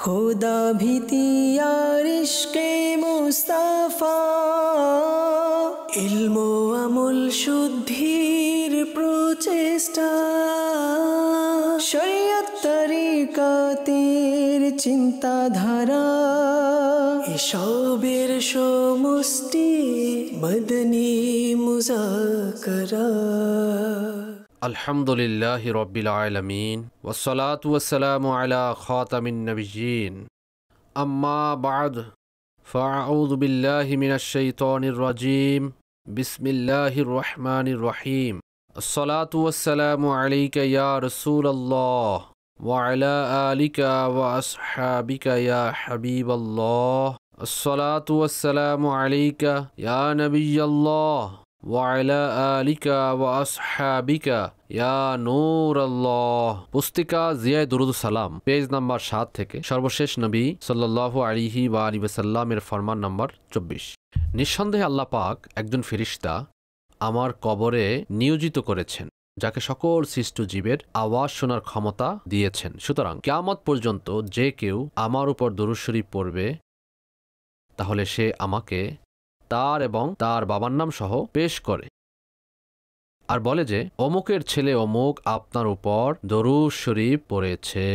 खुदा भीति यार इश्क़े मुस्ताफा इल्मो আমল শুদ্ধির প্রচেষ্টা শরীয়ত তরিকাতের চিন্তাধারা এসবের সমষ্টি মদনী মুযাকারা। আলহামদুলিল্লাহি রাব্বিল আলামিন ওয়াসসালাতু ওয়াসসালামু আলা খাতামিন নাবিয়্যিন আম্মা বা'দ ফাআউযু বিল্লাহি মিনাশ শাইতানির রাজীম বিসমিল্লাহির রহমানির রহিম আসসালাতু ওয়াসসালামু আলাইকা ইয়া রাসূলুল্লাহ ওয়া আলা আলিকা ওয়া আসহাবিকা ইয়া হাবিবাল্লাহ আসসালাতু ওয়াসসালামু আলাইকা ইয়া নাবিয়াল্লাহ ওয়া আলা আলিকা ওয়া আসহাবিকা ইয়া নূরাল্লাহ। পুস্তিকা জিয়ায়ে দুরুদ সালাম, পেজ নাম্বার 7 থেকে সর্বশেষ নবী সাল্লাল্লাহু আলাইহি ওয়া আলিহি ওয়াসাল্লামের ফরমান নাম্বার 24। নিঃসন্দেহে আল্লাহ পাক একজন ফেরেশতা আমার কবরে নিয়োজিত করেছেন, যাকে সকল সৃষ্ট জীবের আওয়াজ শোনার ক্ষমতা দিয়েছেন। সুতরাং কিয়ামত পর্যন্ত যে কেউ আমার উপর দুরূদ শরীফ পড়বে, তাহলে সে আমাকে তার এবং তার বাবার নাম সহ পেশ করে আর বলে যে অমুকের ছেলে অমুক আপনার উপর দরুদ শরীফ পড়েছে।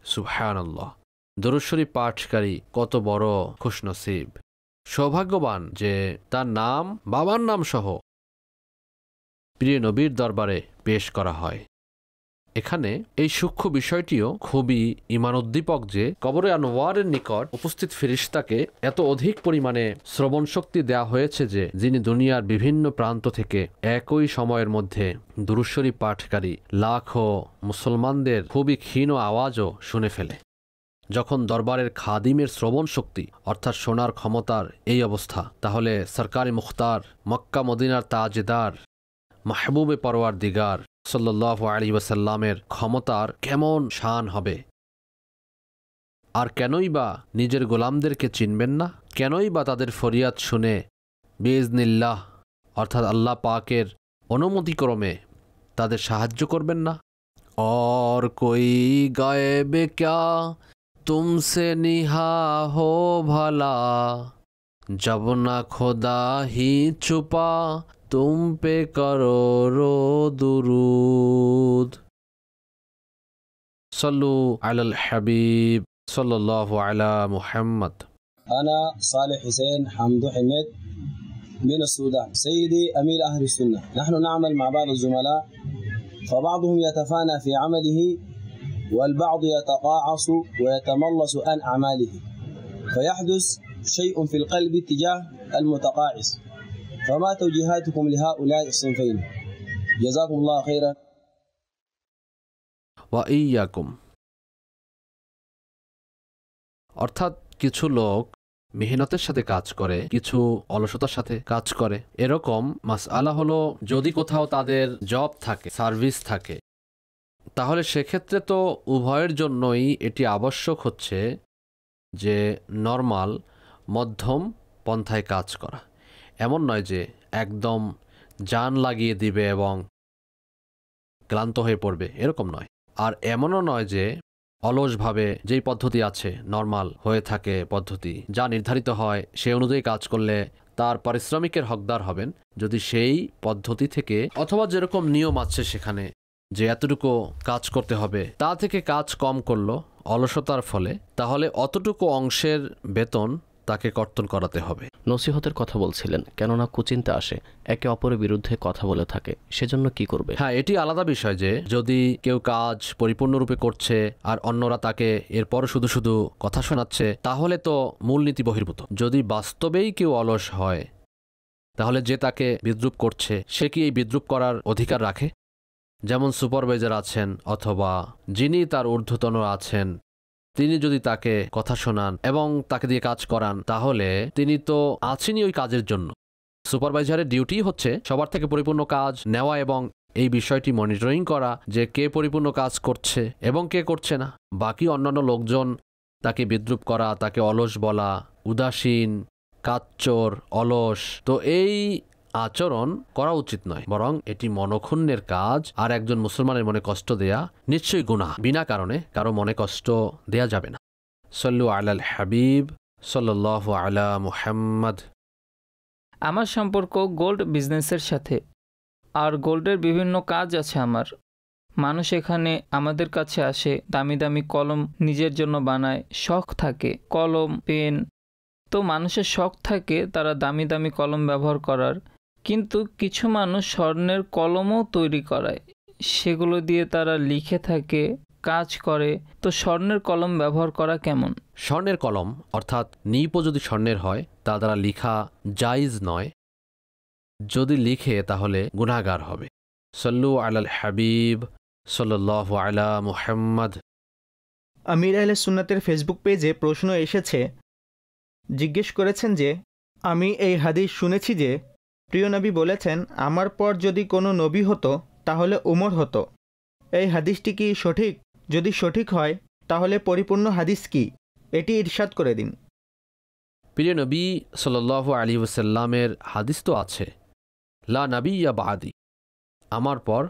সুবহানাল্লাহ! দরুদ শরীফ পাঠকারী কত বড় খুশনসিব, সৌভাগ্যবান যে তার নাম বাবার নাম সহ প্রিয় নবীর দরবারে পেশ করা হয়। এখানে এই সূক্ষ্ম বিষয়টিও খুবই ঈমানোদ্দীপক যে কবরে আনোয়ারের নিকট উপস্থিত ফেরেশতাকে এত অধিক পরিমাণে শ্রবণ শক্তি দেয়া হয়েছে যে যিনি দুনিয়ার বিভিন্ন প্রান্ত থেকে একই সময়ের মধ্যে দুরূদ শরীফ পাঠকারী লাখো মুসলমানদের খুবই ক্ষীণ আওয়াজও শুনে ফেলে। যখন দরবারের খাদিমের শ্রবণ শক্তি অর্থাৎ শোনার ক্ষমতার এই অবস্থা, তাহলে সরকারি মুখতার মক্কা মদিনার তাজদার মাহবুবে পরওয়ারদিগার সাল্লাল্লাহু আলাইহি ওয়াসাল্লামের ক্ষমতার কেমন শান হবে। আর কেনই বা নিজের গোলামদেরকে চিনবেন না? কেনই বা তাদের ফরিয়াদ শুনে বিইজনিল্লাহ অর্থাৎ আল্লাহ পাকের অনুমতিক্রমে তাদের সাহায্য করবেন না? और कोई गायब क्या तुमसे निहा हो भला जब ना खुदा ही छुपा तुम पे करोड़ो दुरूद सल्लु अलल हबीब सल्लल्लाहु अला मुहम्मद। أنا صالح حسين حمدو حمد من السودان، سيدي أمير أهل السنة. نحن نعمل مع بعض الزملاء، فبعضهم يتفانى في عمله والبعض يتقاعس ويتملص عن أعماله، فيحدث شيء في القلب تجاه المتقاعس. فما توجيهاتكم لهؤلاء الصنفين؟ جزاكم الله خيرا وإياكم। অর্থাৎ কিছু লোক মেহনতের সাথে কাজ করে, কিছু অলসতার সাথে কাজ করে। এরকম মাসআলা হলো, যদি কোথাও তাদের জব থাকে, সার্ভিস থাকে, তাহলে সেক্ষেত্রে তো উভয়ের জন্যই এটি আবশ্যক হচ্ছে যে নরমাল মধ্যম পন্থায় কাজ করা। এমন নয় যে একদম জান লাগিয়ে দিবে এবং ক্লান্ত হয়ে পড়বে, এরকম নয়। আর এমনও নয় যে অলসভাবে যেই পদ্ধতি আছে, নরমাল হয়ে থাকে পদ্ধতি, যা নির্ধারিত হয় সে অনুযায়ী কাজ করলে তার পারিশ্রমিকের হকদার হবেন। যদি সেই পদ্ধতি থেকে অথবা যেরকম নিয়ম আছে সেখানে যে এতটুকু কাজ করতে হবে, তা থেকে কাজ কম করলো অলসতার ফলে, তাহলে অতটুকু অংশের বেতন তাকে কর্তন করাতে হবে। নসিহতের কথা বলছিলেন, কেননা কুচিন্তা আসে, একে অপরের বিরুদ্ধে কথা বলে থাকে, সেজন্য কি করবে? হ্যাঁ, এটি আলাদা বিষয় যে যদি কেউ কাজ পরিপূর্ণরূপে করছে আর অন্যরা তাকে এরপর শুধু শুধু কথা শোনাচ্ছে, তাহলে তো মূলনীতি বহির্ভূত। যদি বাস্তবেই কেউ অলস হয়, তাহলে যে তাকে বিদ্রূপ করছে সে কি এই বিদ্রূপ করার অধিকার রাখে? যেমন সুপারভাইজার আছেন অথবা যিনি তার ঊর্ধ্বতন আছেন, তিনি যদি তাকে কথা শোনান এবং তাকে দিয়ে কাজ করান, তাহলে তিনি তো আছেনই ওই কাজের জন্য। সুপারভাইজারের ডিউটি হচ্ছে সবার থেকে পরিপূর্ণ কাজ নেওয়া এবং এই বিষয়টি মনিটরিং করা যে কে পরিপূর্ণ কাজ করছে এবং কে করছে না। বাকি অন্যান্য লোকজন তাকে বিদ্রূপ করা, তাকে অলস বলা, উদাসীন, কাচ্চর, অলস, তো এই আচরণ করা উচিত নয়, বরং এটি মনক্ষুণ্ণের কাজ। আর একজন মুসলমানের মনে কষ্ট দেয়া নিশ্চয়ই গুনাহ, বিনা কারণে কারো মনে কষ্ট দেয়া যাবে না। সল্লু আলাল হাবিব সাল্লাল্লাহু আলা মুহাম্মদ। আমার সম্পর্ক গোল্ড বিজনেসের সাথে, আর গোল্ডের বিভিন্ন কাজ আছে আমার। মানুষ এখানে আমাদের কাছে আসে, দামি দামি কলম নিজের জন্য বানায়, শখ থাকে কলম পেন, তো মানুষের শখ থাকে তারা দামি দামি কলম ব্যবহার করার, কিন্তু কিছু মানুষ স্বর্ণের কলমও তৈরি করায়, সেগুলো দিয়ে তারা লিখে থাকে, কাজ করে। তো স্বর্ণের কলম ব্যবহার করা কেমন? স্বর্ণের কলম অর্থাৎ নিপও যদি স্বর্ণের হয় তা দ্বারা লিখা জায়েজ নয়। যদি লিখে তাহলে গুনাহগার হবে। সল্লু আলাল হাবিব সাল্লাল্লাহু আলা মুহাম্মদ। আমির আহলে সুন্নাতের ফেসবুক পেজে প্রশ্ন এসেছে, জিজ্ঞেস করেছেন যে আমি এই হাদিস শুনেছি যে প্রিয় নবী বলেছেন আমার পর যদি কোনো নবী হতো তাহলে উমর হতো। এই হাদিসটি কি সঠিক? যদি সঠিক হয় তাহলে পরিপূর্ণ হাদিস কি, এটি ইরশাদ করে দিন। প্রিয় নবী সাল্লাল্লাহু আলাইহি ওয়াসাল্লামের হাদিস তো আছে, লা নাবিয়্যা বাদি, আমার পর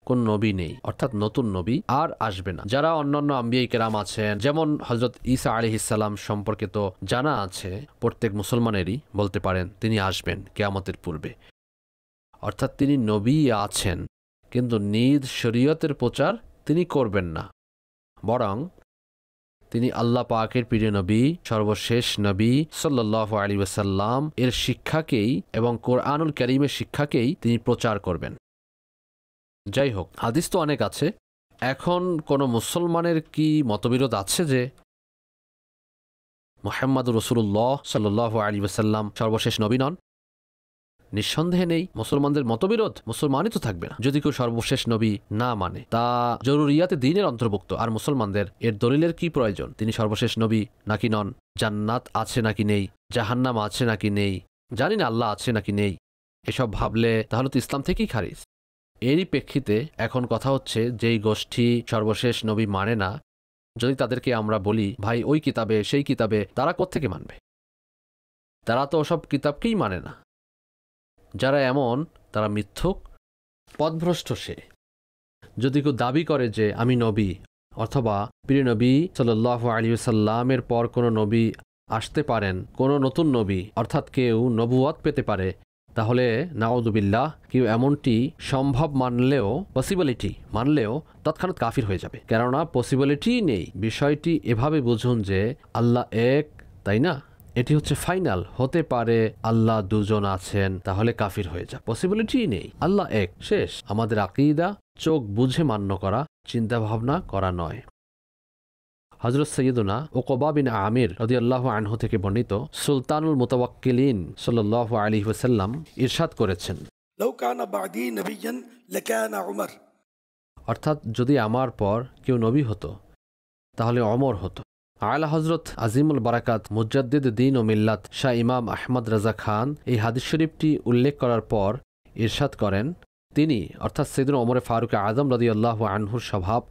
কোন নবী নেই, অর্থাৎ নতুন নবী আর আসবে না। যারা অন্যান্য আম্বিয়া কেরাম আছেন, যেমন হযরত ঈসা আলাইহিস সালাম সম্পর্কে তো জানা আছে, প্রত্যেক মুসলমানেরই বলতে পারেন তিনি আসবেন কিয়ামতের পূর্বে, অর্থাৎ তিনি নবী আছেন, কিন্তু নিজ শরীয়তের প্রচার তিনি করবেন না, বরং তিনি আল্লাহ পাকের প্রিয় নবী, সর্বশেষ নবী সাল্লাল্লাহু আলাইহি ওয়াসাল্লাম এর শিক্ষাকেই এবং কোরআনুল কারীমের শিক্ষাকেই তিনি প্রচার করবেন। যাই হোক, হাদিস তো অনেক আছে। এখন কোন মুসলমানের কি মতবিরোধ আছে যে মুহাম্মদুর রাসূলুল্লাহ সাল্লাল্লাহু আলাইহি ওয়াসাল্লাম সর্বশেষ নবী নন? নিঃসন্দেহে নেই। মুসলমানদের মতবিরোধ মুসলমানই তো থাকবে না যদি কেউ সর্বশেষ নবী না মানে, তা জরুরিয়াতে দ্বীনের অন্তর্ভুক্ত। আর মুসলমানদের এর দলিলের কি প্রয়োজন? তিনি সর্বশেষ নবী নাকি নন, জান্নাত আছে নাকি নেই, জাহান্নাম আছে নাকি নেই, জানি না আল্লাহ আছে নাকি নেই, এসব ভাবলে তাহলে তো ইসলাম থেকেই খারিজ। এরই প্রেক্ষিতে এখন কথা হচ্ছে, যেই গোষ্ঠী সর্বশেষ নবী মানে না, যদি তাদেরকে আমরা বলি ভাই ওই কিতাবে সেই কিতাবে, তারা কোত্থেকে মানবে? তারা তো ওসব কিতাবকেই মানে না। যারা এমন তারা মিথ্যুক, পথভ্রষ্ট। সে যদি কেউ দাবি করে যে আমি নবী, অথবা প্রিয় নবী সাল্লাল্লাহু আলাইহি ওয়াসাল্লামের পর কোনো নবী আসতে পারেন, কোনো নতুন নবী অর্থাৎ কেউ নবুয়ত পেতে পারে, তাহলে নাউযুবিল্লাহ কেউ এমনটি সম্ভব মানলেও, পসিবিলিটি মানলেও তৎক্ষণাৎ কাফির হয়ে যাবে। কেননা পসিবিলিটি নেই। বিষয়টি এভাবে বুঝুন যে আল্লাহ এক, তাই না? এটি হচ্ছে ফাইনাল। হতে পারে আল্লাহ দুজন আছেন, তাহলে কাফির হয়ে যায়। পসিবিলিটি নেই, আল্লাহ এক, শেষ। আমাদের আকীদা চোখ বুঝে মান্য করা, চিন্তা ভাবনা করা নয়। হযরত সৈয়দনা উকবা বিন আমির রাদিয়াল্লাহু আনহু থেকে বর্ণিত, সুলতানুল মুতাওয়াক্কিলিন সাল্লাল্লাহু আলাইহি ওয়াসাল্লাম ইরশাদ করেছেন, লাউ কানা বা'দি নবিয়্যান লাকানা উমর, অর্থাৎ যদি আমার পর কেউ নবী হতো তাহলে ওমর হতো। আলা হযরত আজিমুল বারাকাত মুজাদ্দিদ দ্বীন ও মিল্লাত শাহ ইমাম আহমদ রাজা খান এই হাদিস শরীফটি উল্লেখ করার পর ইরশাদ করেন, তিনি অর্থাৎ সাইয়েদনা ওমর ফারুক আযম রাদিয়াল্লাহু আনহুর স্বভাব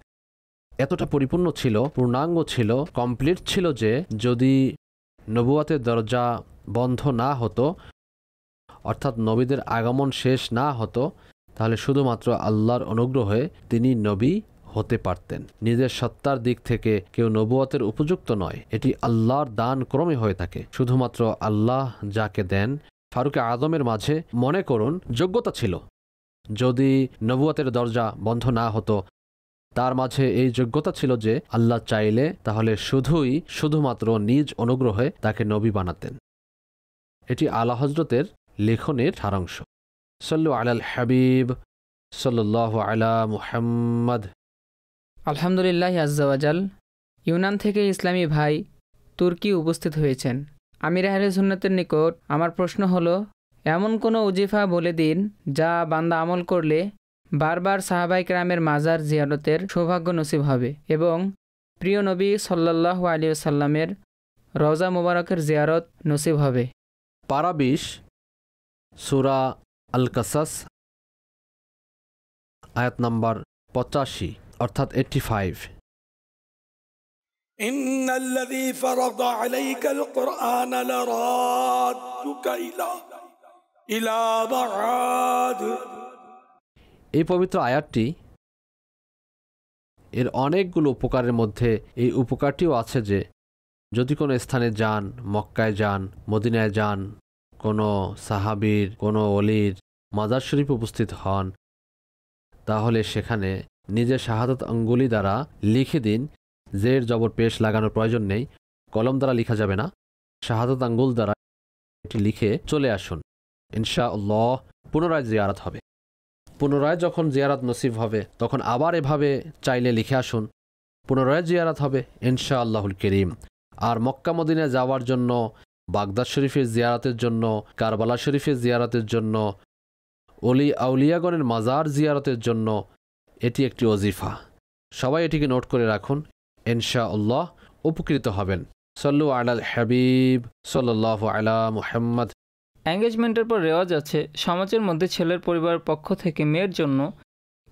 এতটা পরিপূর্ণ ছিল, পূর্ণাঙ্গ ছিল, কমপ্লিট ছিল যে যদি নবুয়তের দরজা বন্ধ না হতো, অর্থাৎ নবীদের আগমন শেষ না হতো, তাহলে শুধুমাত্র আল্লাহর অনুগ্রহে তিনি নবী হতে পারতেন। নিজের সত্তার দিক থেকে কেউ নবুয়তের উপযুক্ত নয়, এটি আল্লাহর দান ক্রমে হয়ে থাকে। শুধুমাত্র আল্লাহ যাকে দেন। ফারুক আযমের মাঝে মনে করুন যোগ্যতা ছিল, যদি নবুয়তের দরজা বন্ধ না হতো, তার মাঝে এই যোগ্যতা ছিল যে আল্লাহ চাইলে তাহলে শুধুমাত্র নিজ অনুগ্রহে তাকে নবী বানাতেন। এটি আলা হযরতের লেখনের সারাংশ। সাল্লু আলাল হাবিব সাল্লাল্লাহু আলা মুহাম্মদ। আলহামদুলিল্লাহ আজ্জা ওয়াজাল। ইউনান থেকে ইসলামী ভাই তুর্কি উপস্থিত হয়েছেন। আমির আহলে সুন্নাতের নিকট আমার প্রশ্ন হলো, এমন কোনো ওজিফা বলে দিন যা বান্দা আমল করলে বারবার সাহাবায়ে কেরামের মাজার জিয়ারতের সৌভাগ্য নসিব হবে এবং প্রিয় নবী সাল্লাল্লাহু আলাইহি ওয়াসাল্লামের রওজা মুবারকের জিয়ারত নসিব হবে। পারা 20 সূরা আল কাসাস আয়াত নম্বর 85 অর্থাৎ 85। ইন্নাল্লাযী ফারাদা আলাইকাল কুরআন লারাদুকা ইলা মাআদ। এই পবিত্র আয়াতটি এর অনেকগুলো উপকারের মধ্যে এই উপকারটিও আছে যে যদি কোনো স্থানে যান, মক্কায় যান, মদিনায় যান, কোনো সাহাবীর, কোনো অলির মাজার শরীফ উপস্থিত হন, তাহলে সেখানে নিজের শাহাদাত আঙ্গুলি দ্বারা লিখে দিন। জের জবর পেশ লাগানোর প্রয়োজন নেই, কলম দ্বারা লেখা যাবে না, শাহাদাত আঙ্গুল দ্বারা এটি লিখে চলে আসুন। ইনশাআল্লাহ পুনরায় জিয়ারত হবে। পুনরায় যখন জিয়ারত নসিব হবে তখন আবার এভাবে চাইলে লিখে আসুন, পুনরায় জিয়ারত হবে ইনশাআল্লাহুল করিম। আর মক্কা মদিনায় যাওয়ার জন্য, বাগদাদ শরীফের জিয়ারতের জন্য, কারবালা শরীফের জিয়ারতের জন্য, অলি আউলিয়াগণের মাজার জিয়ারতের জন্য এটি একটি ওজিফা। সবাই এটিকে নোট করে রাখুন, ইনশাআল্লাহ উপকৃত হবেন। সাল্লু আলাল হাবিব সাল্লাল্লাহু আলা মুহাম্মদ। এঙ্গেজমেন্টের পর রেওয়াজ আছে সমাজের মধ্যে ছেলের পরিবারের পক্ষ থেকে মেয়ের জন্য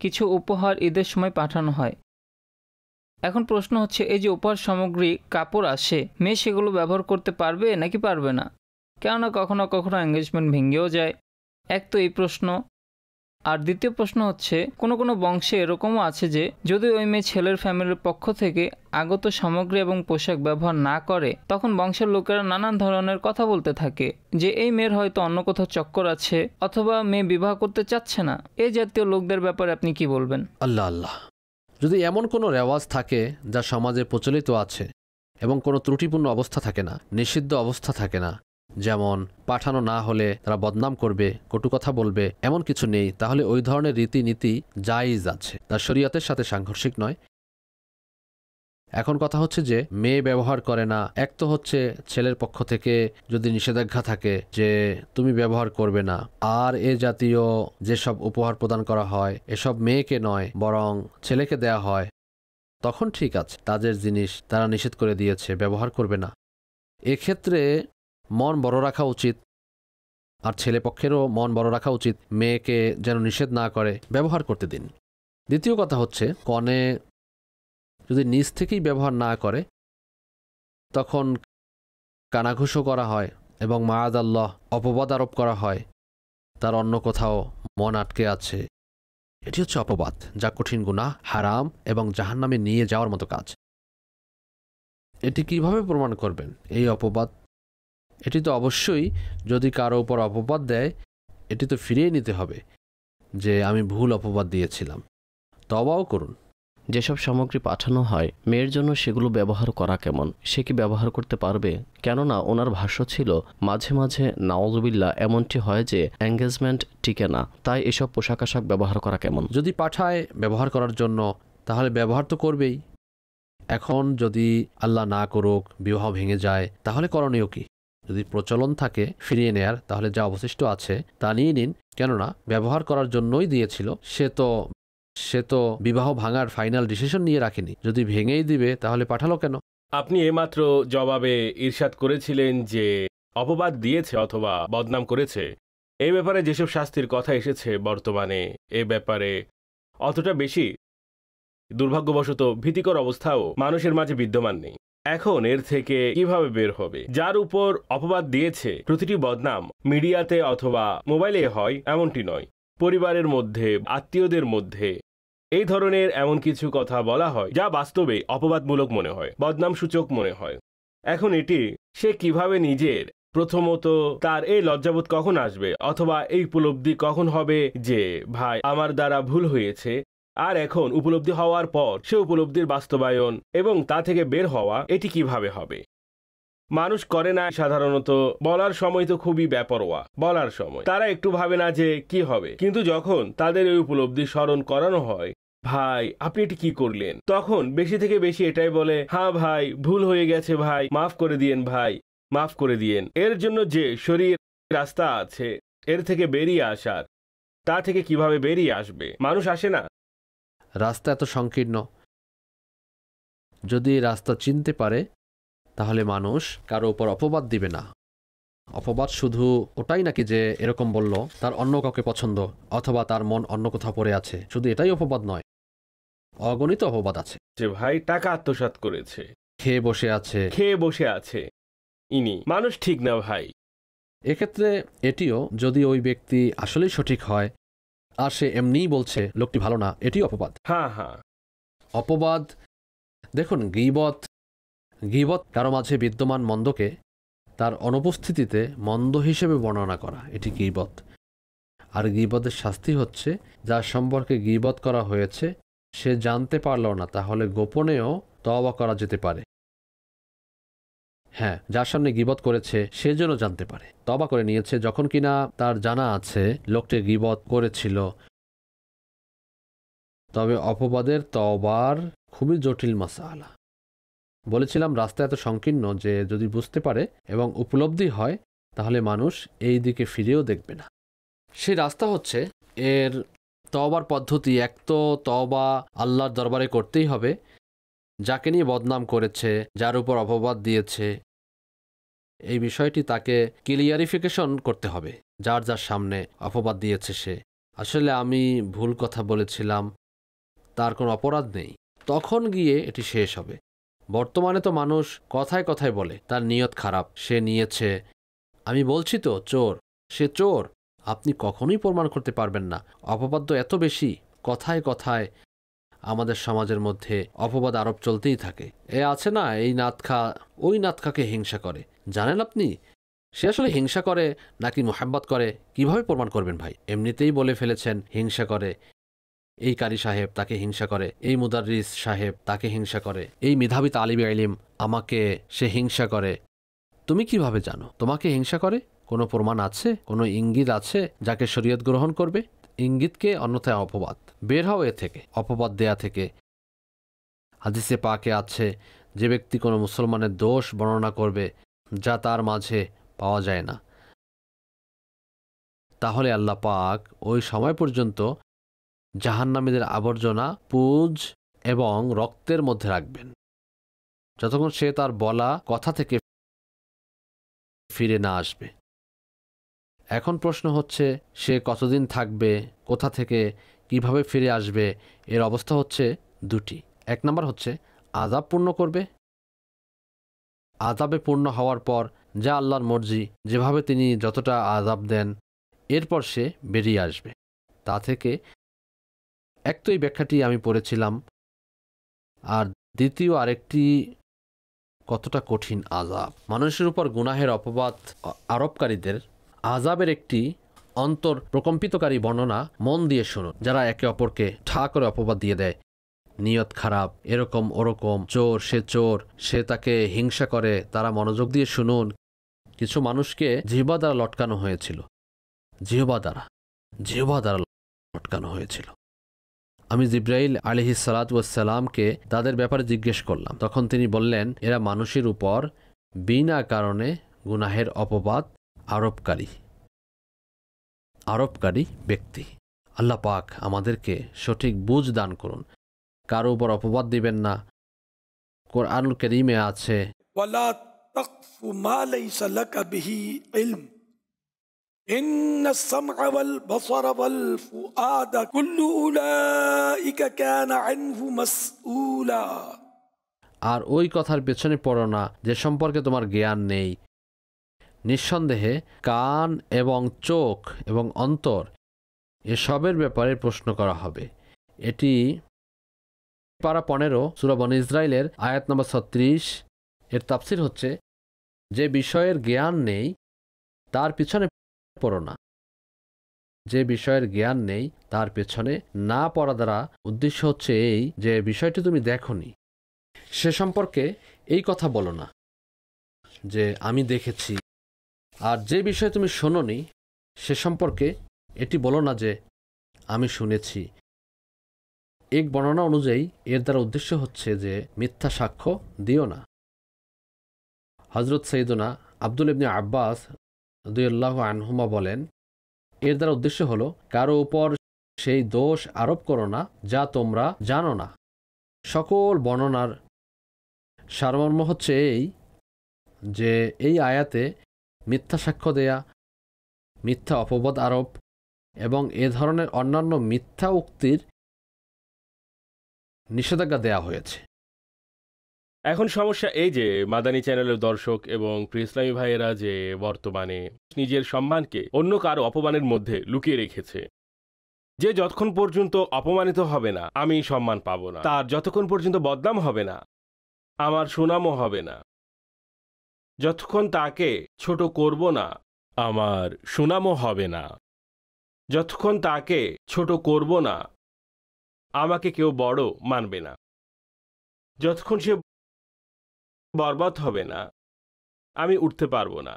কিছু উপহার ঈদের সময় পাঠানো হয়। এখন প্রশ্ন হচ্ছে, এই যে উপহার সামগ্রী, কাপড় আসে, মেয়ে সেগুলো ব্যবহার করতে পারবে নাকি পারবে না? কেননা কখনো কখনো এঙ্গেজমেন্ট ভেঙেও যায়। এক তো এই প্রশ্ন। আর দ্বিতীয় প্রশ্ন হচ্ছে, কোনো কোনো বংশে এরকমও আছে যে যদি ওই মেয়ে ছেলের ফ্যামিলির পক্ষ থেকে আগত সামগ্রী এবং পোশাক ব্যবহার না করে, তখন বংশের লোকেরা নানান ধরনের কথা বলতে থাকে যে এই মেয়ের হয়তো অন্য কোথাও চক্কর আছে, অথবা মেয়ে বিবাহ করতে চাচ্ছে না। এই জাতীয় লোকদের ব্যাপারে আপনি কি বলবেন? আল্লাহ আল্লাহ, যদি এমন কোনো রেওয়াজ থাকে যা সমাজে প্রচলিত আছে এবং কোনো ত্রুটিপূর্ণ অবস্থা থাকে না, নিষিদ্ধ অবস্থা থাকে না, যেমন পাঠানো না হলে তারা বদনাম করবে, কটু কথা বলবে, এমন কিছু নেই, তাহলে ওই ধরনের রীতিনীতি জায়েজ আছে, তা শরীয়তের সাথে সাংঘর্ষিক নয়। এখন কথা হচ্ছে যে মেয়ে ব্যবহার করে না, এক তো হচ্ছে ছেলের পক্ষ থেকে যদি নিষেধাজ্ঞা থাকে যে তুমি ব্যবহার করবে না, আর এ জাতীয় যেসব উপহার প্রদান করা হয় এসব মেয়েকে নয় বরং ছেলেকে দেয়া হয়, তখন ঠিক আছে, তাদের জিনিস তারা নিষেধ করে দিয়েছে, ব্যবহার করবে না। এক্ষেত্রে মন বড় রাখা উচিত, আর ছেলে পক্ষেরও মন বড় রাখা উচিত, মেয়েকে যেন নিষেধ না করে, ব্যবহার করতে দিন। দ্বিতীয় কথা হচ্ছে, কনে যদি নিজ থেকেই ব্যবহার না করে তখন কানাঘুষো করা হয় এবং মাআযাল্লাহ অপবাদ আরোপ করা হয়, তার অন্য কোথাও মন আটকে আছে। এটি হচ্ছে অপবাদ, যা কঠিন গুনাহ, হারাম এবং জাহান্নামে নিয়ে যাওয়ার মতো কাজ। এটি কিভাবে প্রমাণ করবেন এই অপবাদ? এটি তো অবশ্যই যদি কারো উপর অপবাদ দেয়, এটি তো ফিরিয়ে নিতে হবে যে আমি ভুল অপবাদ দিয়েছিলাম, তওবাও করুন। যেসব সামগ্রী পাঠানো হয় মেয়ের জন্য সেগুলো ব্যবহার করা কেমন? সে কি ব্যবহার করতে পারবে? কেননা ওনার ভাষ্য ছিল মাঝে মাঝে নাউযুবিল্লাহ এমনটি হয় যে এঙ্গেজমেন্ট টিকে না, তাই এসব পোশাক আশাক ব্যবহার করা কেমন? যদি পাঠায় ব্যবহার করার জন্য তাহলে ব্যবহার তো করবেই। এখন যদি আল্লাহ না করুক বিবাহ ভেঙে যায়, তাহলে করণীয় কি? যদি প্রচলন থাকে ফিরিয়ে নেয়ার, তাহলে যা অবশিষ্ট আছে তা নিয়ে নিন, কেননা ব্যবহার করার জন্যই দিয়েছিল, সে তো বিবাহ ভাঙার ফাইনাল ডিসিশন নিয়ে রাখেনি। যদি ভেঙেই দিবে তাহলে পাঠালো কেন? আপনি এইমাত্র জবাবে ইরশাদ করেছিলেন যে অপবাদ দিয়েছে অথবা বদনাম করেছে, এই ব্যাপারে যেসব শাস্তির কথা এসেছে বর্তমানে এ ব্যাপারে অতটা বেশি দুর্ভাগ্যবশত ভীতিকর অবস্থাও মানুষের মাঝে বিদ্যমান নেই। এখন এর থেকে কিভাবে বের হবে? যার উপর অপবাদ দিয়েছে প্রতিটি বদনাম মিডিয়াতে অথবা মোবাইলে হয় এমনটি নয়, পরিবারের মধ্যে, আত্মীয়দের মধ্যে এই ধরনের এমন কিছু কথা বলা হয় যা বাস্তবে অপবাদমূলক মনে হয়, বদনাম সূচক মনে হয়। এখন এটি সে কিভাবে নিজের, প্রথমত তার এই লজ্জাবোধ কখন আসবে অথবা এই উপলব্ধি কখন হবে যে ভাই আমার দ্বারা ভুল হয়েছে, আর এখন উপলব্ধি হওয়ার পর সে উপলব্ধির বাস্তবায়ন এবং তা থেকে বের হওয়া, এটি কিভাবে হবে? মানুষ করে না সাধারণত, বলার সময় তো খুবই বেপরোয়া, বলার সময় তারা একটু ভাবে না যে কি হবে, কিন্তু যখন তাদের এই উপলব্ধি স্মরণ করানো হয়, ভাই আপনি এটি কি করলেন, তখন বেশি থেকে বেশি এটাই বলে, হ্যাঁ ভাই ভুল হয়ে গেছে ভাই, মাফ করে দিয়েন ভাই, মাফ করে দিয়েন। এর জন্য যে শরীর রাস্তা আছে এর থেকে বেরিয়ে আসার, তা থেকে কিভাবে বেরিয়ে আসবে? মানুষ আসে না। রাস্তা এত সংকীর্ণ, যদি রাস্তা চিনতে পারে তাহলে মানুষ কারো উপর অপবাদ দিবে না। অপবাদ শুধু ওটাই নাকি যে এরকম বলল তার অন্য কাউকে পছন্দ অথবা তার মন অন্য কোথাও পড়ে আছে, শুধু এটাই অপবাদ নয়, অগণিত অপবাদ আছে। যে ভাই টাকা আত্মসাৎ করেছে, খেয়ে বসে আছে, ইনি মানুষ ঠিক না ভাই। এক্ষেত্রে এটিও যদি ওই ব্যক্তি আসলেই সঠিক হয় আর সে এমনিই বলছে লোকটি ভালো না, এটি অপবাদ। হ্যাঁ হ্যাঁ, অপবাদ। দেখুন, গীবত গীবত কারো মাঝে বিদ্যমান মন্দকে তার অনুপস্থিতিতে মন্দ হিসেবে বর্ণনা করা, এটি গীবত। আর গীবতের শাস্তি হচ্ছে যার সম্পর্কে গীবত করা হয়েছে সে জানতে পারল না, তাহলে গোপনেও তওবা করা যেতে পারে। হ্যাঁ, যার সামনে গীবত করেছে সে যেন জানতে পারে, তওবা করে নিয়েছে, যখন কিনা তার জানা আছে লোকটি গীবত করেছিল। তবে অপবাদের তওবার খুবই জটিল মাসআলা। বলেছিলাম রাস্তা এত সংকীর্ণ যে যদি বুঝতে পারে এবং উপলব্ধি হয় তাহলে মানুষ এই দিকে ফিরেও দেখবে না। সেই রাস্তা হচ্ছে এর তওবার পদ্ধতি। এক তো তওবা আল্লাহর দরবারে করতেই হবে, যাকে নিয়ে বদনাম করেছে, যার উপর অপবাদ দিয়েছে, এই বিষয়টি তাকে ক্লিয়ারিফিকেশন করতে হবে। যার যার সামনে অপবাদ দিয়েছে সে, আসলে আমি ভুল কথা বলেছিলাম, তার কোনো অপরাধ নেই, তখন গিয়ে এটি শেষ হবে। বর্তমানে তো মানুষ কথায় কথায় বলে তার নিয়ত খারাপ, সে নিয়েছে, আমি বলছি তো চোর, সে চোর। আপনি কখনোই প্রমাণ করতে পারবেন না। অপবাদ তো এত বেশি, কথায় কথায় আমাদের সমাজের মধ্যে অপবাদ আরোপ চলতেই থাকে। এ আছে না, এই নাতখা ওই নাতখাকে হিংসা করে। জানেন আপনি সে আসলে হিংসা করে নাকি মোহাব্বত করে? কিভাবে প্রমাণ করবেন ভাই? এমনিতেই বলে ফেলেছেন হিংসা করে। এই কারি সাহেব তাকে হিংসা করে, এই মুদাররিস সাহেব তাকে হিংসা করে, এই মেধাবী তালিবে ইলম আমাকে সে হিংসা করে। তুমি কিভাবে জানো তোমাকে হিংসা করে? কোনো প্রমাণ আছে? কোনো ইঙ্গিত আছে যাকে শরীয়ত গ্রহণ করবে? ইঙ্গিতকে অন্যথায় অপবাদ। বের হও এ থেকে, অপবাদ দেয়া থেকে। হাদিসে পাকে আছে যে ব্যক্তি কোনো মুসলমানের দোষ বর্ণনা করবে যা তার মাঝে পাওয়া যায় না, তাহলে আল্লাহ পাক ওই সময় পর্যন্ত জাহান্নামীদের আবর্জনা, পুজ এবং রক্তের মধ্যে রাখবেন, যতক্ষণ সে তার বলা কথা থেকে ফিরে না আসবে। এখন প্রশ্ন হচ্ছে সে কতদিন থাকবে, কোথা থেকে কিভাবে ফিরে আসবে? এর অবস্থা হচ্ছে দুটি। এক নম্বর হচ্ছে আযাব পূর্ণ করবে। আযাবে পূর্ণ হওয়ার পর যা আল্লাহর মর্জি, যেভাবে তিনি যতটা আযাব দেন, এরপর সে বেরিয়ে আসবে তা থেকে। এক তো এই ব্যাখ্যাটি আমি পড়েছিলাম, আর দ্বিতীয় আরেকটি কতটা কঠিন আযাব। মানুষের উপর গুনাহের অপবাদ আরোপকারীদের আযাবের একটি অন্তর প্রকম্পিতকারী বর্ণনা মন দিয়ে শুনুন। যারা একে অপরকে ঠা করে অপবাদ দিয়ে দেয়, নিয়ত খারাপ, এরকম ওরকম, চোর, সে চোর, সে তাকে হিংসা করে, তারা মনোযোগ দিয়ে শুনুন। কিছু মানুষকে জিহ্বা দ্বারা লটকানো হয়েছিল, জিহ্বা দ্বারা লটকানো হয়েছিল। আমি জিব্রাইল আলাইহিস সালাতু ওয়াস সালামকে তাদের ব্যাপারে জিজ্ঞেস করলাম, তখন তিনি বললেন এরা মানুষের উপর বিনা কারণে গুনাহের অপবাদ আরোপকারী ব্যক্তি। আল্লাহ পাক আমাদেরকে সঠিক বুঝ দান করুন। কারো উপর অপবাদ দিবেন না। কোরআনুল কারীমে আছে, ওয়ালা তাকফু মা লাইসা লাকা বিহি ইলম ইন্নাস সামআ ওয়াল বাসারা ওয়াল ফুআদা কুল্লু উলাইকা কানা আনহু মাসউলা। আর ওই কথার পেছনে পড়ো না যে সম্পর্কে তোমার জ্ঞান নেই। নিঃসন্দেহে কান এবং চোখ এবং অন্তর এসবের ব্যাপারে প্রশ্ন করা হবে। এটি পারা 15 সূরা বনী ইসরাইলের আয়াত নম্বর 36। এর তাফসির হচ্ছে যে বিষয়ের জ্ঞান নেই তার পিছনে পড়ো না। যে বিষয়ের জ্ঞান নেই তার পেছনে না পড়া দ্বারা উদ্দেশ্য হচ্ছে এই যে বিষয়টি তুমি দেখোনি, সে সম্পর্কে এই কথা বলো না যে আমি দেখেছি। আর যে বিষয়ে তুমি শোনোনি সে সম্পর্কে এটি বলো না যে আমি শুনেছি। এক বর্ণনা অনুযায়ী এর দ্বারা উদ্দেশ্য হচ্ছে যে মিথ্যা সাক্ষ্য দিও না। হযরত সৈয়দনা আব্দুল ইবনে আব্বাস রাদিয়াল্লাহু আনহুমা বলেন, এর দ্বারা উদ্দেশ্য হলো কারো উপর সেই দোষ আরোপ করো না যা তোমরা জানো না। সকল বর্ণনার সারমর্ম হচ্ছে এই যে এই আয়াতে মিথ্যা সাক্ষ্য দেয়া, মিথ্যা অপবাদ আরোপ এবং এ ধরনের অন্যান্য মিথ্যা উক্তির নিষেধাজ্ঞা দেয়া হয়েছে। এখন সমস্যা এই যে মাদানী চ্যানেলের দর্শক এবং প্রিয় ইসলামী ভাইয়েরা যে বর্তমানে নিজের সম্মানকে অন্য কারো অপমানের মধ্যে লুকিয়ে রেখেছে। যে যতক্ষণ পর্যন্ত অপমানিত হবে না আমি সম্মান পাবো না, তার যতক্ষণ পর্যন্ত বদনাম হবে না আমার সুনামও হবে না। যতক্ষণ তাকে ছোট করব না, আমার সুনামও হবে না। যতক্ষণ তাকে ছোট করব না, আমাকে কেউ বড় মানবে না। যতক্ষণ সে বরবাদ হবে না, আমি উঠতে পারবো না।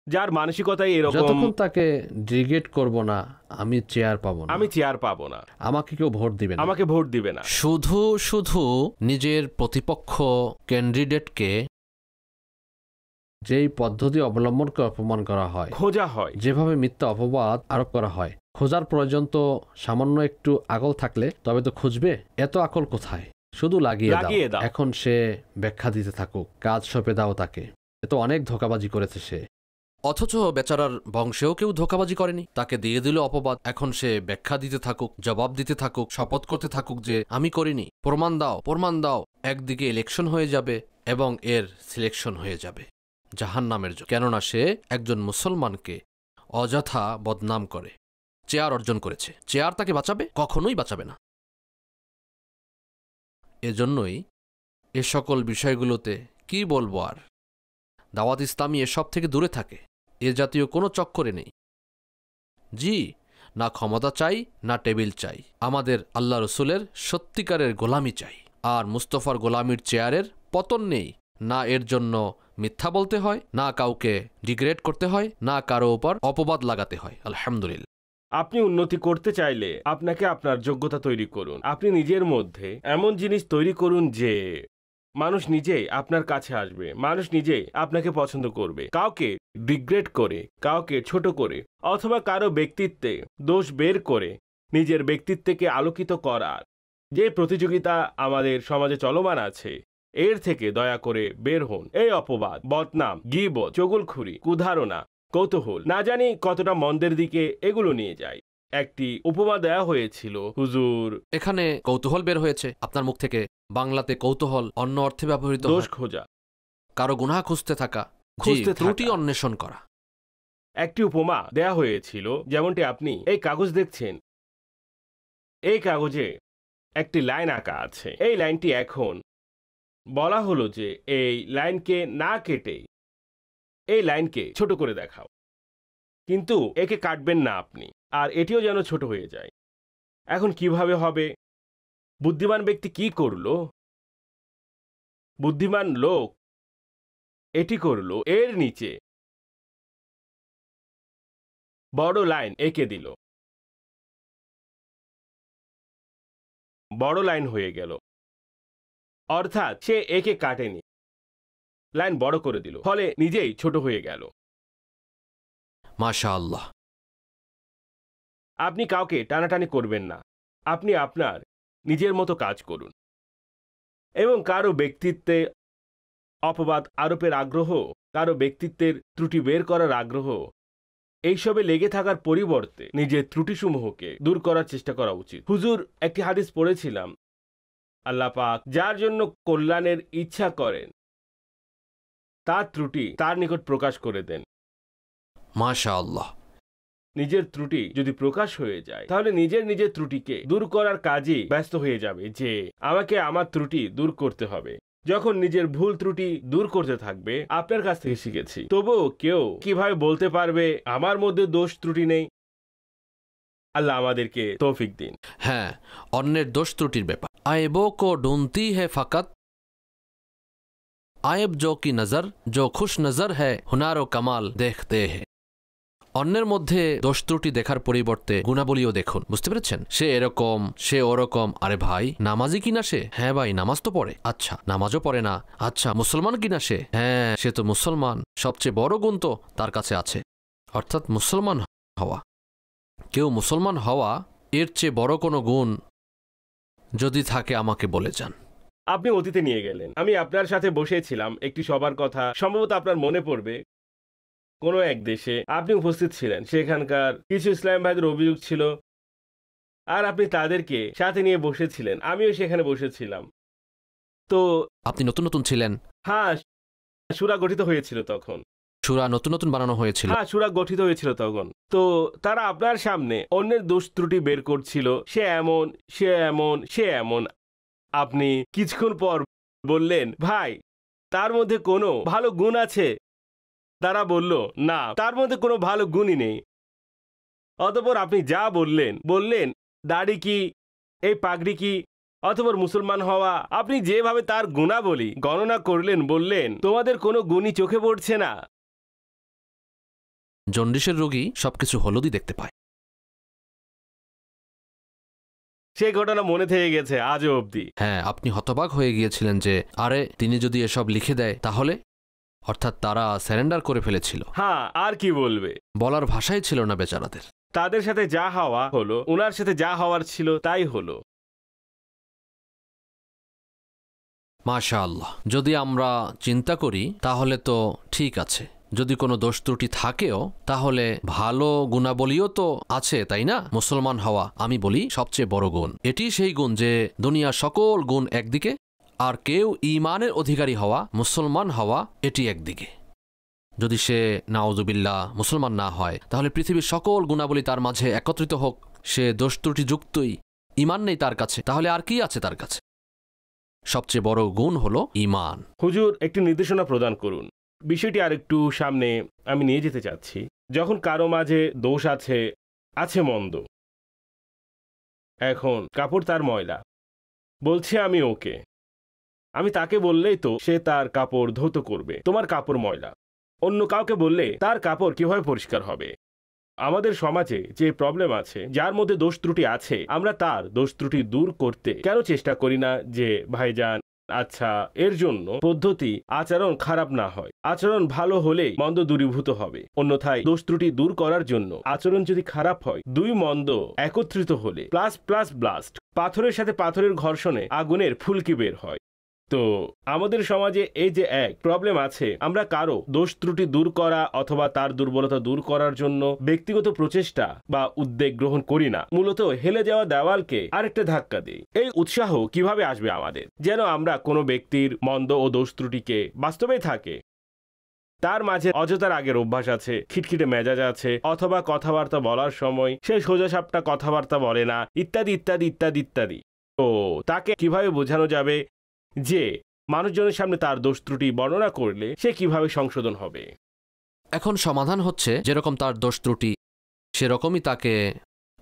যার মানসিকতাই এরকম, যতক্ষণ তাকে ডিগ্রেড করব না, আমি চেয়ার পাবো না, আমি চেয়ার পাবো না, আমাকে কেউ ভোট দিবে না, আমাকে ভোট দিবে না। শুধু শুধু নিজের প্রতিপক্ষ ক্যান্ডিডেটকে যেই পদ্ধতি অবলম্বন করে অপমান করা হয়, খোঁজা হয়, যেভাবে মিথ্যা অপবাদ আরোপ করা হয়, খোঁজার প্রয়োজন তো সামান্য একটু আকল থাকলে তবে তো খুঁজবে। এত আকল কোথায়? শুধু লাগিয়ে দাও। এখন সে ব্যাখ্যা দিতে থাকুক, কাজ সঁপে দাও তাকে। এ তো অনেক ধোঁকাবাজি করেছে সে, অথচ বেচারার বংশেও কেউ ধোঁকাবাজি করেনি। তাকে দিয়ে দিল অপবাদ, এখন সে ব্যাখ্যা দিতে থাকুক, জবাব দিতে থাকুক, শপথ করতে থাকুক যে আমি করিনি, প্রমাণ দাও, প্রমাণ দাও। একদিকে ইলেকশন হয়ে যাবে এবং এর সিলেকশন হয়ে যাবে জাহান্নামের জন্য, কেননা সে একজন মুসলমানকে অযথা বদনাম করে চেয়ার অর্জন করেছে। চেয়ার তাকে বাঁচাবে? কখনোই বাঁচাবে না। এজন্যই এ সকল বিষয়গুলোতে কি বলবো আর, দাওয়াত ইসলামী এসব থেকে দূরে থাকে, এ জাতীয় কোনো চক্করে নেই। জি, না ক্ষমতা চাই, না টেবিল চাই, আমাদের আল্লাহ রসুলের সত্যিকারের গোলামি চাই। আর মুস্তফার গোলামির চেয়ারের পতন নেই। না এর জন্য মিথ্যা বলতে হয়, না কাউকে ডিগ্রেড করতে হয়, না কারো উপর অপবাদ লাগাতে হয়। আলহামদুলিল্লাহ। আপনি উন্নতি করতে চাইলে আপনাকে আপনার যোগ্যতা তৈরি করুন। আপনি নিজের মধ্যে এমন জিনিস তৈরি করুন যে মানুষ নিজেই আপনার কাছে আসবে, মানুষ নিজেই আপনাকে পছন্দ করবে। কাউকে ডিগ্রেড করে, কাউকে ছোট করে, অথবা কারো ব্যক্তিত্বে দোষ বের করে নিজের ব্যক্তিত্বকে আলোকিত করার যে প্রতিযোগিতা আমাদের সমাজে চলমান আছে, এর থেকে দয়া করে বের হন। এই অপবাদ, বদনাম, গীবত, চগলখুরি, কুধারণা, কৌতূহল না জানি কতটা মন্দের দিকে এগুলো নিয়ে যায়। একটি উপমা দেয়া হয়েছিল হুজুর, এখানে কৌতূহল বের হয়েছে আপনার মুখ থেকে। বাংলাতে কৌতূহল অন্য অর্থে ব্যবহৃত দোষ হয়। খোঁজা, কারো গুনাহ খুঁজতে থাকা, খুঁজতে ত্রুটি থাকা। অন্বেষণ করা। একটি উপমা দেয়া হয়েছিল, যেমনটি আপনি এই কাগজ দেখছেন, এই কাগজে একটি লাইন আঁকা আছে। এই লাইনটি এখন বলা হলো যে এই লাইনকে না কেটে এই লাইনকে ছোট করে দেখাও, কিন্তু একে কাটবেন না আপনি, আর এটিও যেন ছোট হয়ে যায়। এখন কিভাবে হবে? বুদ্ধিমান ব্যক্তি কি করলো? বুদ্ধিমান লোক এটি করলো, এর নিচে বড় লাইন এঁকে দিল, বড় লাইন হয়ে গেল। অর্থাৎ সে একে কাটেনি, লাইন বড় করে দিল, ফলে নিজেই ছোট হয়ে গেল। মাশাআল্লাহ। আপনি কাউকে টানাটানি করবেন না, আপনি আপনার নিজের মতো কাজ করুন। এবং কারো ব্যক্তিত্বে অপবাদ আরোপের আগ্রহ, কারো ব্যক্তিত্বের ত্রুটি বের করার আগ্রহ, এইসবে লেগে থাকার পরিবর্তে নিজের ত্রুটিসমূহকে দূর করার চেষ্টা করা উচিত। হুজুর, একটি হাদিস পড়েছিলাম, আল্লাহ পাক যার জন্য কল্যাণের ইচ্ছা করেন তার ত্রুটি তার নিকট প্রকাশ করে দেন। মাশাআল্লাহ। নিজের ত্রুটি যদি প্রকাশ হয়ে যায়, তাহলে নিজের ত্রুটিকে দূর করার কাজে ব্যস্ত হয়ে যাবে যে আমাকে আমার ত্রুটি দূর করতে হবে। যখন নিজের ভুল ত্রুটি দূর করতে থাকবে, আপনার কাছ থেকে শিখেছি, তবুও কেউ কিভাবে বলতে পারবে আমার মধ্যে দোষ ত্রুটি নেই? আল্লাহ আমাদেরকে তৌফিক দিন। হ্যাঁ, অন্যের দোষ ত্রুটির ব্যাপার। আয়েবো কো ঢুনতি হে ফাকাত, আয়েব জো কি নজর, জো খুশ নজর হ্যায় হুনার ও কামাল দেখতে হে। অন্যের মধ্যে দোষ ত্রুটি দেখার পরিবর্তে গুণাবলীও দেখুন। বুঝতে পেরেছেন? সে এরকম, সে ওরকম। আরে ভাই, নামাজি কিনা সে? হ্যাঁ ভাই, নামাজ তো পড়ে। আচ্ছা, নামাজও পড়ে না। আচ্ছা, মুসলমান কিনা সে? হ্যাঁ, সে তো মুসলমান। সবচেয়ে বড় গুণ তো তার কাছে আছে, অর্থাৎ মুসলমান হওয়া। কেউ মুসলমান হওয়া এর চেয়ে বড় কোনো গুণ যদি থাকে আমাকে বলে যান। আপনি অতীতে নিয়ে গেলেন। আমি আপনার সাথে বসেছিলাম একটি সবার কথা, সম্ভবত আপনার মনে পড়বে, কোনো এক দেশে আপনি উপস্থিত ছিলেন। সেখানকার কিছু ইসলাম ভাইদের অভিযোগ ছিল, আর আপনি তাদেরকে সাথে নিয়ে বসেছিলেন। আমিও সেখানে বসেছিলাম। তো আপনি নতুন নতুন ছিলেন? হ্যাঁ, সূরা গঠিত হয়েছিল তখন। সূরা নতুন নতুন বানানো হয়েছিল? হ্যাঁ, সূরা গঠিত হয়েছিল তখন। তো তারা আপনার সামনে অন্যের দোষ ত্রুটি বের করছিল, সে এমন, সে এমন, সে এমন। আপনি কিছুক্ষণ পর বললেন, ভাই তার মধ্যে কোনো ভালো গুণ আছে? তারা বলল, না, তার মধ্যে কোনো ভালো গুণই নেই। অতঃপর আপনি যা বললেন দাড়ি কি, এই পাগড়ি কি, অতঃপর মুসলমান হওয়া, আপনি যেভাবে তার গুণাবলী গণনা করলেন, বললেন তোমাদের কোনো গুণই চোখে পড়ছে না। জন্ডিসের রোগী সবকিছু হলুদই দেখতে পায়। সেই ঘটনা মনে থেকে গেছে আজও অবধি। হ্যাঁ, আপনি হতবাক হয়ে গিয়েছিলেন যে আরে তিনি যদি এসব লিখে দেয় তাহলে, অর্থাৎ তারা স্যারেন্ডার করে ফেলেছিল। হ্যাঁ, আর কি বলবে, বলার ভাষাই ছিল না বেচারাদের। তাদের সাথে যা হওয়া হলো, ওনার সাথে যা হওয়ার ছিল তাই হলো। মাশাআল্লাহ, যদি আমরা চিন্তা করি তাহলে তো ঠিক আছে। যদি কোনো দোষ ত্রুটি থাকেও তাহলে ভালো গুণাবলীও তো আছে, তাই না? মুসলমান হওয়া আমি বলি সবচেয়ে বড় গুণ। এটি সেই গুণ যে দুনিয়ার সকল গুণ একদিকে, আর কেউ ঈমানের অধিকারী হওয়া, মুসলমান হওয়া, এটি একদিকে। যদি সে নাউজুবিল্লাহ মুসলমান না হয় তাহলে পৃথিবীর সকল গুণাবলী তার মাঝে একত্রিত হোক, সে দোষ ত্রুটি যুক্তই, ঈমান নেই তার কাছে, তাহলে আর কি আছে তার কাছে? সবচেয়ে বড় গুণ হলো ঈমান। হুজুর, একটি নির্দেশনা প্রদান করুন। বিষয়টি আরেকটু সামনে আমি নিয়ে যেতে চাচ্ছি। যখন কারো মাঝে দোষ আছে মন্দ, এখন কাপড় তার ময়লা, বলছে আমি ওকে, আমি তাকে বললেই তো সে তার কাপড় ধৌত করবে। তোমার কাপড় ময়লা, অন্য কাউকে বললে তার কাপড় কিভাবে পরিষ্কার হবে? আমাদের সমাজে যে প্রবলেম আছে, যার মধ্যে দোষ ত্রুটি আছে, আমরা তার দোষ ত্রুটি দূর করতে কেন চেষ্টা করি না যে ভাইজান আচ্ছা এর জন্য পদ্ধতি আচরণ খারাপ না হয়, আচরণ ভালো হলেই মন্দ দূরীভূত হবে। অন্যথায় দোষ ত্রুটি দূর করার জন্য আচরণ যদি খারাপ হয়, দুই মন্দ একত্রিত হলে প্লাস প্লাস ব্লাস্ট, পাথরের সাথে পাথরের ঘর্ষণে আগুনের ফুলকি বের হয়। তো আমাদের সমাজে এই যে এক প্রবলেম আছে, আমরা কারো দোষ ত্রুটি দূর করা অথবা তার দুর্বলতা দূর করার জন্য ব্যক্তিগত প্রচেষ্টা বা উদ্যোগ গ্রহণ করি না, মূলত হেলে যাওয়া দেওয়ালকে আরেকটা ধাক্কা দিই। এই উৎসাহ কিভাবে আসবে আমাদের, যেন আমরা কোনো ব্যক্তির মন্দ ও দোষ ত্রুটিকে বাস্তবেই থাকে, তার মাঝে অযথার আগের অভ্যাস আছে, খিটখিটে মেজাজ আছে, অথবা কথাবার্তা বলার সময় সে সোজাসাপটা কথাবার্তা বলে না, ইত্যাদি ইত্যাদি ইত্যাদি ইত্যাদি। তো তাকে কিভাবে বোঝানো যাবে যে মানুষজনের সামনে তার দোষ ত্রুটি বর্ণনা করলে সে কিভাবে সংশোধন হবে? এখন সমাধান হচ্ছে যেরকম তার দোষ ত্রুটি সেরকমই তাকে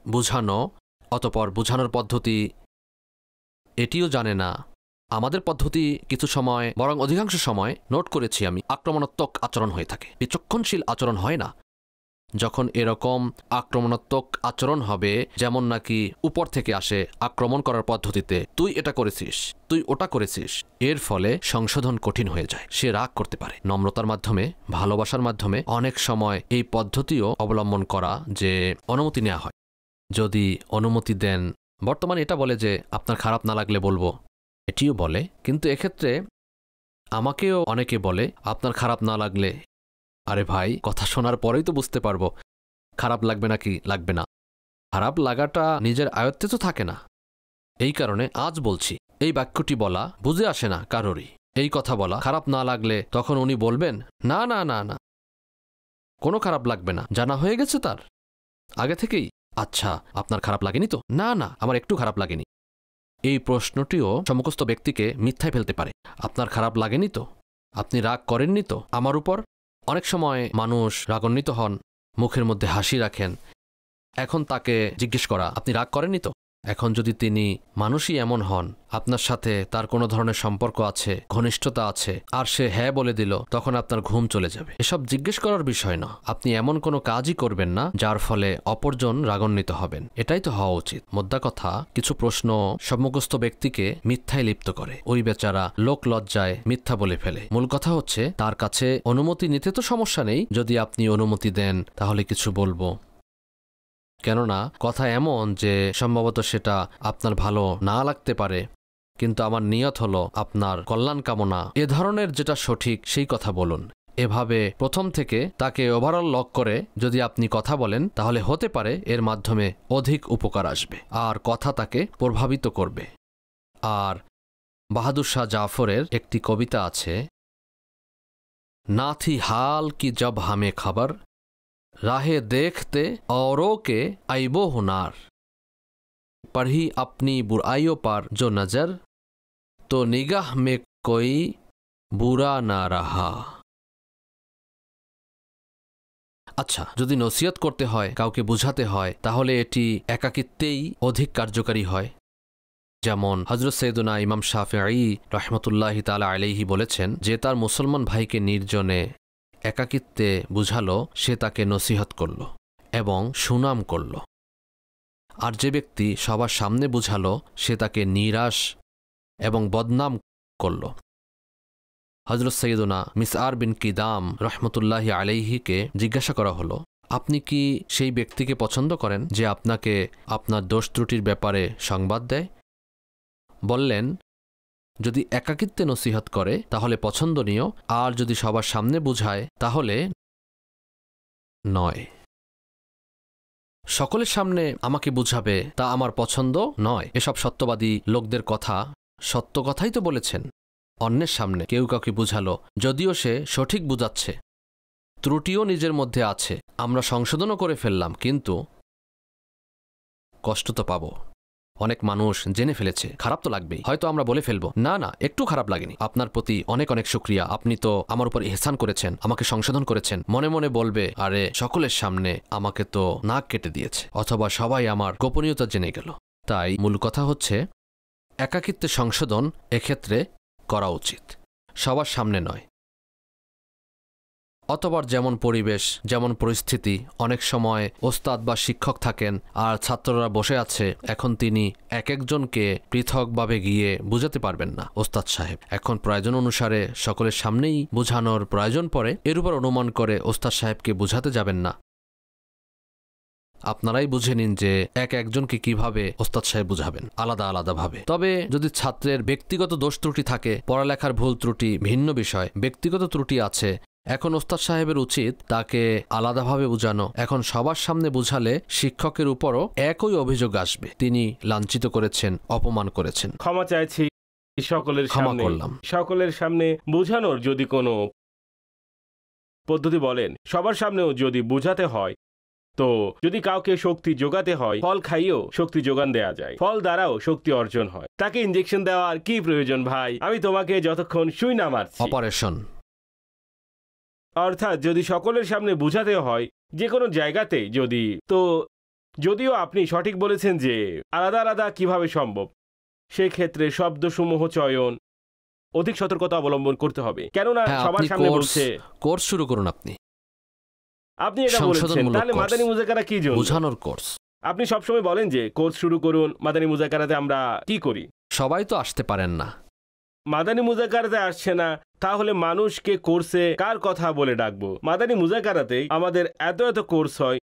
বুঝানো। অতপর বুঝানোর পদ্ধতি এটিও জানে না। আমাদের পদ্ধতি কিছু সময়, বরং অধিকাংশ সময় নোট করেছি আমি, আক্রমণাত্মক আচরণ হয়ে থাকে, বিচক্ষণশীল আচরণ হয় না। যখন এরকম আক্রমণাত্মক আচরণ হবে, যেমন নাকি উপর থেকে আসে আক্রমণ করার পদ্ধতিতে, তুই এটা করেছিস, তুই ওটা করেছিস, এর ফলে সংশোধন কঠিন হয়ে যায়। সে রাগ করতে পারে। নম্রতার মাধ্যমে, ভালোবাসার মাধ্যমে অনেক সময় এই পদ্ধতিও অবলম্বন করা যে অনুমতি নেওয়া হয়। যদি অনুমতি দেন, বর্তমানে এটা বলে যে আপনার খারাপ না লাগলে বলবো, এটিও বলে, কিন্তু এক্ষেত্রে আমাকেও অনেকে বলে আপনার খারাপ না লাগলে, আরে ভাই, কথা শোনার পরেই তো বুঝতে পারবো খারাপ লাগবে নাকি লাগবে না। খারাপ লাগাটা নিজের আয়ত্তে তো থাকে না। এই কারণে আজ বলছি, এই বাক্যটি বলা বুঝে আসে না কারোরই। এই কথা বলা খারাপ না লাগলে তখন উনি বলবেন না না না না, কোনো খারাপ লাগবে না, জানা হয়ে গেছে তার আগে থেকেই। আচ্ছা, আপনার খারাপ লাগেনি তো? না না, আমার একটু খারাপ লাগেনি। এই প্রশ্নটিও সমস্ত ব্যক্তিকে মিথ্যায় ফেলতে পারে। আপনার খারাপ লাগেনি তো? আপনি রাগ করেননি তো আমার উপর? অনেক সময় মানুষ রাগান্বিত হন, মুখের মধ্যে হাসি রাখেন। এখন তাকে জিজ্ঞেস করা, আপনি রাগ করেননি তো? এখন যদি তিনি মানুষই এমন হন, আপনার সাথে তার কোনো ধরনের সম্পর্ক আছে, ঘনিষ্ঠতা আছে, আর সে হ্যাঁ বলে দিল, তখন আপনার ঘুম চলে যাবে। এসব জিজ্ঞেস করার বিষয় না। আপনি এমন কোনো কাজই করবেন না যার ফলে অপরজন রাগান্বিত হবেন। এটাই তো হওয়া উচিত। মোদ্দা কথা, কিছু প্রশ্ন সম্মুখস্থ ব্যক্তিকে মিথ্যায় লিপ্ত করে। ওই বেচারা লোক লজ্জায় মিথ্যা বলে ফেলে। মূল কথা হচ্ছে তার কাছে অনুমতি নিতে তো সমস্যা নেই, যদি আপনি অনুমতি দেন তাহলে কিছু বলবো। কেননা কথা এমন যে সম্ভবত সেটা আপনার ভালো না লাগতে পারে, কিন্তু আমার নিয়ত হলো আপনার কল্যাণ কামনা। এ ধরনের যেটা সঠিক সেই কথা বলুন। এভাবে প্রথম থেকে তাকে ওভারঅল লক করে যদি আপনি কথা বলেন, তাহলে হতে পারে এর মাধ্যমে অধিক উপকার আসবে আর কথা তাকে প্রভাবিত করবে। আর বাহাদুর শাহ জাফরের একটি কবিতা আছে, না থি হাল কি জব হামে খবর, राहे देखते औरों के ऐबो हुनार, पढ़ी अपनी बुराइयों पर जो नज़र, तो निगाह में कोई बुरा ना रहा। আচ্ছা, যদি নসিহত করতে হয়, কাউকে বুঝাতে হয়, তাহলে এটি একাকিত্বেই অধিক কার্যকারী হয়। যেমন হযরত সৈয়দনা ইমাম শাফিঈ রাহমাতুল্লাহি তাআলা আলাইহি বলেছেন যে তার মুসলমান ভাইকে নির্জনে একাকিত্বে বুঝালো, সে তাকে নসিহত করল এবং সুনাম করল। আর যে ব্যক্তি সবার সামনে বুঝালো, সে তাকে নিরাশ এবং বদনাম করল। হযরত সৈয়দনা মিসআর বিন কিদাম রহমতুল্লাহি আলাইহিকে জিজ্ঞাসা করা হলো, আপনি কি সেই ব্যক্তিকে পছন্দ করেন যে আপনাকে আপনার দোষ ত্রুটির ব্যাপারে সংবাদ দেয়? বললেন, যদি একাকিত্বে নসিহত করে তাহলে পছন্দনীয়, আর যদি সবার সামনে বুঝায় তাহলে নয়। সকলের সামনে আমাকে বুঝাবে তা আমার পছন্দ নয়। এসব সত্যবাদী লোকদের কথা সত্য কথাই তো বলেছেন। অন্যের সামনে কেউ কাউকে বুঝালো, যদিও সে সঠিক বুঝাচ্ছে, ত্রুটিও নিজের মধ্যে আছে, আমরা সংশোধনও করে ফেললাম, কিন্তু কষ্ট তো পাবো। অনেক মানুষ জেনে ফেলেছে, খারাপ তো লাগবেই। হয়তো আমরা বলে ফেলবো, না না, একটু খারাপ লাগেনি, আপনার প্রতি অনেক অনেক শুকরিয়া, আপনি তো আমার উপর ইহসান করেছেন, আমাকে সংশোধন করেছেন। মনে মনে বলবে, আরে সকলের সামনে আমাকে তো নাক কেটে দিয়েছে, অথবা সবাই আমার গোপনীয়তা জেনে গেল। তাই মূল কথা হচ্ছে, একাকিত্বে সংশোধন এক্ষেত্রে করা উচিত, সবার সামনে নয়। অতবার যেমন পরিবেশ, যেমন পরিস্থিতি, অনেক সময় ওস্তাদ বা শিক্ষক থাকেন আর ছাত্ররা বসে আছে, এখন তিনি এক একজনকে পৃথকভাবে গিয়ে বুঝাতে পারবেন না। ওস্তাদ সাহেব এখন প্রয়োজন অনুসারে সকলের সামনেই বোঝানোর প্রয়োজন পড়ে, এর উপর অনুমান করে ওস্তাদ সাহেবকে বুঝাতে যাবেন না। আপনারাই বুঝে নিন যে একজনকে কিভাবে ওস্তাদ সাহেব বুঝাবেন, আলাদা আলাদাভাবে। তবে যদি ছাত্রের ব্যক্তিগত দোষ ত্রুটি থাকে, পড়ালেখার ভুল ত্রুটি ভিন্ন বিষয়, ব্যক্তিগত ত্রুটি আছে, এখন ওস্তাদ সাহেবের উচিত তাকে আলাদাভাবে বুঝানো। এখন সবার সামনে বুঝালে শিক্ষকের উপরও একই অভিযোগ আসবে, তিনি লাঞ্ছিত করেছেন, অপমান করেছেন। ক্ষমা চাইছি সকলের ক্ষমা সামনে, করলাম। সকলের সামনে বোঝানোর যদি কোনো পদ্ধতি বলেন, সবার সামনেও যদি বোঝাতে হয়, তো যদি কাউকে শক্তি যোগাতে হয়, ফল খাইয়েও শক্তি যোগান দেয়া যায়, ফল দ্বারাও শক্তি অর্জন হয়। তাকে ইনজেকশন দেওয়ার কি প্রয়োজন ভাই? আমি তোমাকে যতক্ষণ সুই না মারছি, অপারেশন। অর্থাৎ যদি সকলের সামনে বোঝাতে হয় যে কোনো জায়গাতে, যদি তো যদিও আপনি সঠিক বলেছেন যে আলাদা আলাদা কিভাবে সম্ভব, সেই ক্ষেত্রে শব্দসমূহ চয়ন অধিক সতর্কতা অবলম্বন করতে হবে। কেননা সবার সামনে বলছে, কোর্স শুরু করুন। আপনি এটা বলেছেন, তাহলে মাদানী মুজাকারা কি জন্য? বোঝানোর কোর্স। আপনি সবসময় বলেন যে কোর্স শুরু করুন। মাদানী মুজাকারাতে আমরা কি করি? সবাই তো আসতে পারেন না, মাদানী মুজাকারাতে আসছে না, তাহলে মানুষকে কোর্সে কার কথা বলে ডাকবো? মাদানী মুজাকারাতে আমাদের এত এত কোর্স হয়,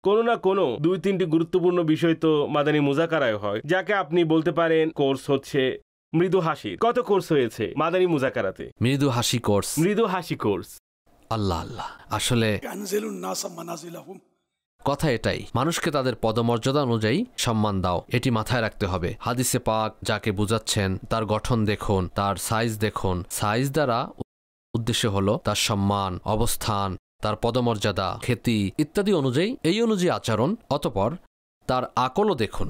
কোনো না কোনো 2-3টি গুরুত্বপূর্ণ বিষয় তো মাদানী মুজাকারায় হয়, যাকে আপনি বলতে পারেন কোর্স হচ্ছে মৃদু হাসি। কত কোর্স হয়েছে মাদানী মুজাকারাতে? মৃদু হাসি কোর্স, মৃদু হাসি কোর্স। আল্লাহ আল্লাহ, আসলে কথা এটাই, মানুষকে তাদের পদমর্যাদা অনুযায়ী সম্মান দাও, এটি মাথায় রাখতে হবে। হাদিসে পাক যাকে বুঝাচ্ছেন তার গঠন দেখুন, তার সাইজ দেখুন, সাইজ দ্বারা উদ্দেশ্য হলো তার সম্মান, অবস্থান, তার পদমর্যাদা, খ্যাতি ইত্যাদি অনুযায়ী, এই অনুযায়ী আচরণ। অতঃপর তার আকলও দেখুন।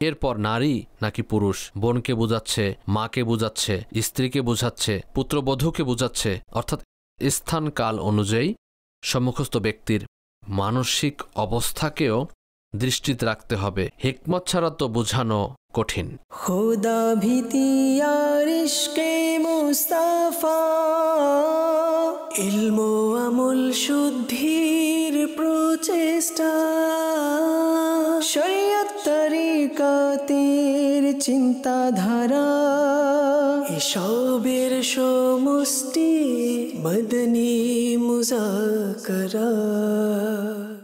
এরপর নারী নাকি পুরুষ, বোনকে বুঝাচ্ছে, মাকে বুঝাচ্ছে, স্ত্রীকে বুঝাচ্ছে, পুত্রবধূকে বুঝাচ্ছে, অর্থাৎ স্থান কাল অনুযায়ী সম্মুখস্থ ব্যক্তির মানসিক অবস্থাকেও দৃষ্টিতে রাখতে হবে। হিকমত ছাড়া তো বোঝানো কঠিন। খোদা ভীতি আর ইশকে মুস্তাফা, ইলম ও আমল শুদ্ধির প্রচেষ্টা, শরিয়ত তরিকাতের চিন্তাধারা, এসবের সমষ্টি মদনী মুজাকারা।